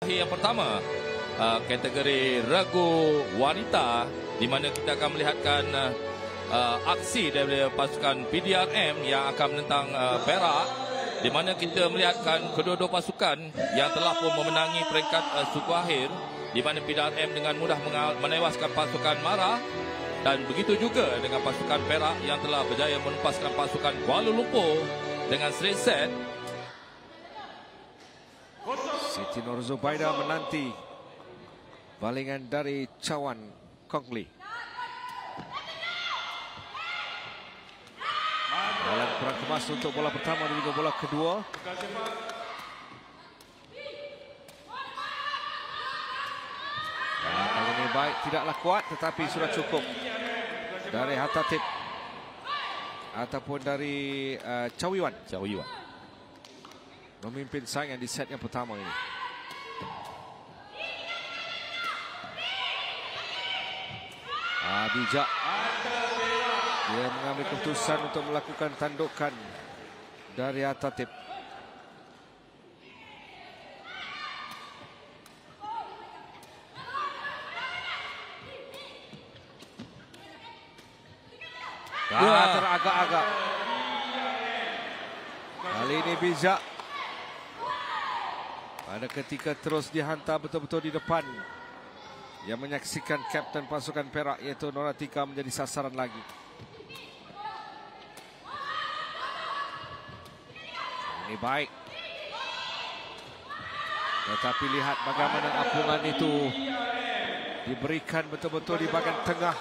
Yang pertama, kategori ragu wanita, di mana kita akan melihatkan aksi dari pasukan PDRM yang akan menentang Perak, di mana kita melihatkan kedua-dua pasukan yang telah pun memenangi peringkat suku akhir, di mana PDRM dengan mudah menewaskan pasukan Mara, dan begitu juga dengan pasukan Perak yang telah berjaya menempaskan pasukan Kuala Lumpur dengan straight set. Siti Nur Zubaida menanti balingan dari Cawan Kongli. Dalam kurang kemas untuk bola pertama dan juga bola kedua. Kali ini baik, tidaklah kuat tetapi sudah cukup dari Hatatip ataupun dari Cawiwan. Memimpin saingan di set yang pertama ini. Bijak. Dia mengambil keputusan untuk melakukan tandukan dari Hatatip. Teragak-agak. Kali ini bijak. Pada ketika terus dihantar betul-betul di depan. Yang menyaksikan kapten pasukan Perak iaitu Noratika menjadi sasaran lagi. Ini baik. Tetapi lihat bagaimana apungan itu diberikan betul-betul di bahagian tengah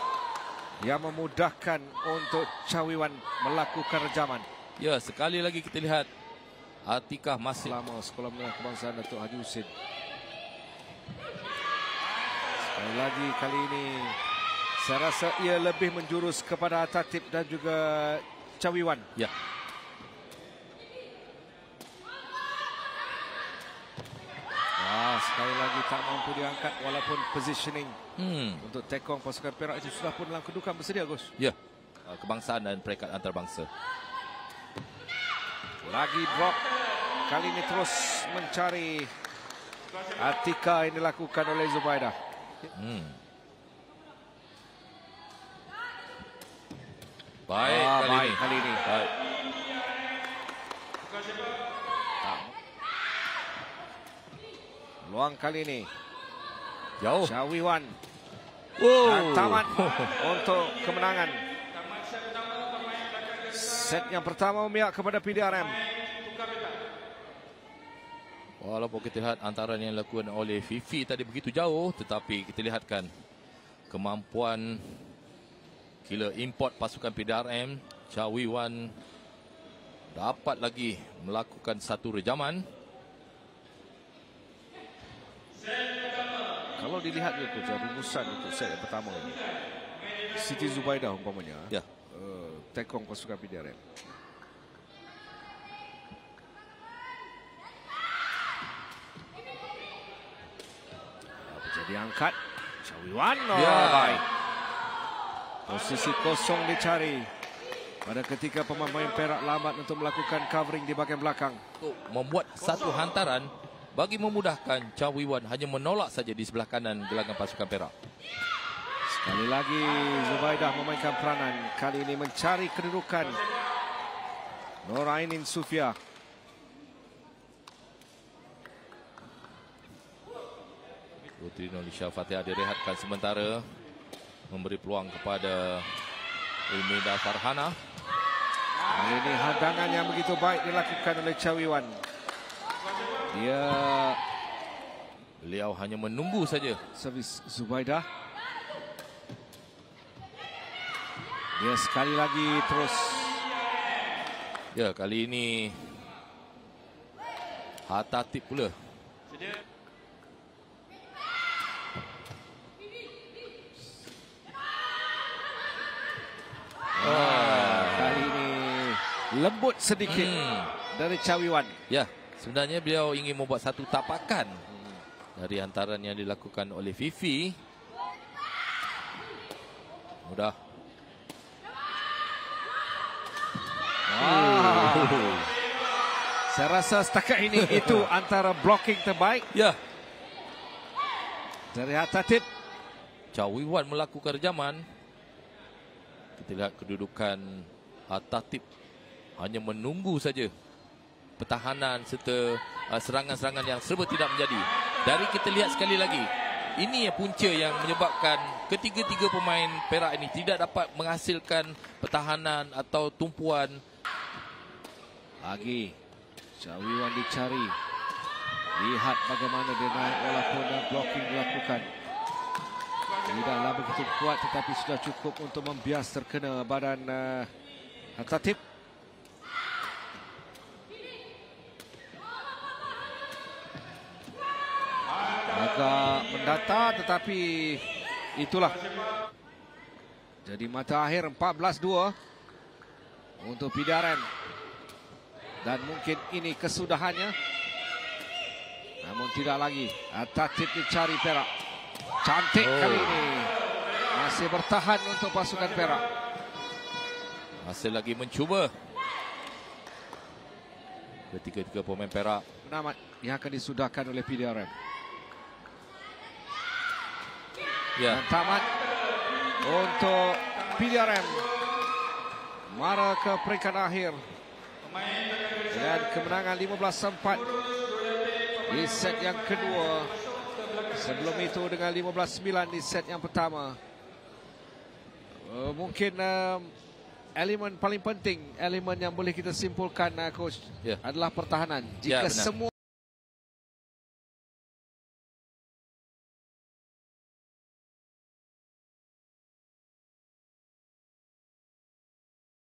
yang memudahkan untuk Cawiwan melakukan rejaman. Ya, sekali lagi kita lihat Atikah masih lama Sekolah Menengah Kebangsaan Datuk Haji Husin. Sekali lagi kali ini saya rasa ia lebih menjurus kepada Hatatip dan juga Cawiwan. Ya. Sekali lagi tak mampu diangkat walaupun positioning untuk tekong pasukan Perak itu sudah pun dalam kedudukan bersedia, Gus. Ya, kebangsaan dan peringkat antarabangsa. Lagi drop. Kali ini terus mencari Atika yang dilakukan oleh Zubaida. Baik kali ini. Baik. Luang kali ini. Jauh. Cawiwan. Tamat untuk kemenangan. Set yang pertama memihak kepada PDRM. Walaupun kita lihat antara yang dilakukan oleh Fifi tadi begitu jauh, tetapi kita lihatkan kemampuan killer import pasukan PDRM. Cawiwan dapat lagi melakukan satu rejaman. Kalau dilihat juga rumusan untuk set yang pertama ini, Siti Zubaida umpamanya, ya, tekong pasukan PDRM. Jadi angkat Cawiwan. Baik. Posisi kosong dicari pada ketika pemain Perak lambat untuk melakukan covering di bahagian belakang. Untuk membuat satu hantaran bagi memudahkan Cawiwan hanya menolak saja di sebelah kanan gelanggang pasukan Perak. Sekali lagi Zubaidah memainkan peranan. Kali ini mencari kedudukan Norainin Sufia. Puteri Nolisha Fatihah direhatkan sementara, memberi peluang kepada Ilmida Farhana. Kali ini hadangan yang begitu baik dilakukan oleh Cawiwan. Beliau hanya menunggu saja. Servis Zubaidah. Dia sekali lagi terus. Ya, kali ini Hatatip pula. Kali ini lembut sedikit dari Cawiwan. Ya, sebenarnya beliau ingin membuat satu tapakan dari hantaran yang dilakukan oleh Fifi. Mudah. Saya rasa setakat ini itu antara blocking terbaik ya Terlihat Tatip. Chow Wee Wan melakukan rejaman. Kita lihat kedudukan Tatip hanya menunggu saja pertahanan serta serangan-serangan yang serba tidak menjadi. Dari kita lihat sekali lagi, ini punca yang menyebabkan ketiga-tiga pemain Perak ini tidak dapat menghasilkan pertahanan atau tumpuan. Lagi Chow Wee Wan dicari. Lihat bagaimana dia naik walaupun blocking dilakukan. Tidaklah begitu kuat tetapi sudah cukup untuk membias terkena badan Tatip. Agak mendata tetapi itulah. Jadi mata akhir 14-2 untuk PDRM. Dan mungkin ini kesudahannya. Namun tidak lagi. Tatip dicari Perak. Cantik kali ini. Masih bertahan untuk pasukan Perak. Masih lagi mencuba. Ketiga-tiga pemain Perak. Nama yang akan disudahkan oleh PDRM. Ya. Dan tamat untuk PDRM. Mara ke peringkat akhir. Dan kemenangan 15-4 di set yang kedua. Sebelum itu dengan 15-9 di set yang pertama. Mungkin elemen paling penting, elemen yang boleh kita simpulkan, Coach, adalah pertahanan. Jika semua